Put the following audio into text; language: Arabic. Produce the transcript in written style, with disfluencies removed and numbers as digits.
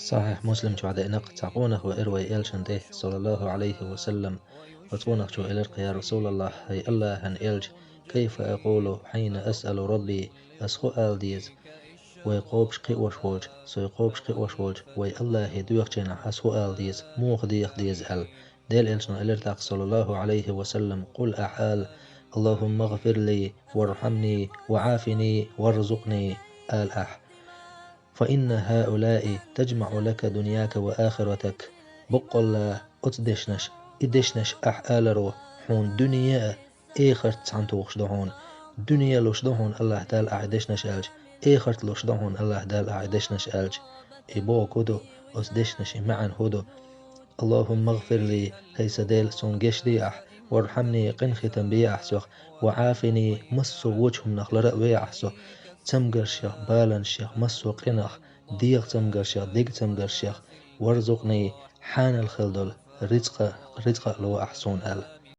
صحيح مسلم بعد إنك تعقونه وإروي إلشنده صلى الله عليه وسلم وتقونك شو إلرق يا رسول الله هي الله هن إلج كيف أقول حين أسأل ربي أسخو ديز ويقوبش قي وشولج سو يقوبش قي وشولج وي الله هدوخ جنا أسخو ديز موخ ديز أل ديل إلشن إلرتاق صلى الله عليه وسلم قل أحال اللهم اغفر لي وارحمني وعافني وارزقني آل أح فإن هؤلاء تجمع لك دنياك وآخرتك بقول أتدشنش إدشنش أحالرو حون دنيا إيخرت عن توخش دهون دنيا لوش دهون الله دال أعدشنش ألج إيخرت لوش دهون الله دال أعدشنش ألج إبو كدو أتدشنش معا هدو اللهم اغفر لي هي سديل سونجيش دي أح وارحمني قن ختم بي أحسوخ وعافني مسو وجهم نخل رأوي أحسو تمقرشيخ بالنشيخ مسو قنخ ديغ تمقرشيخ ديغ تمقرشيخ وارزقني حان الخلدل رزق لو أحسون أل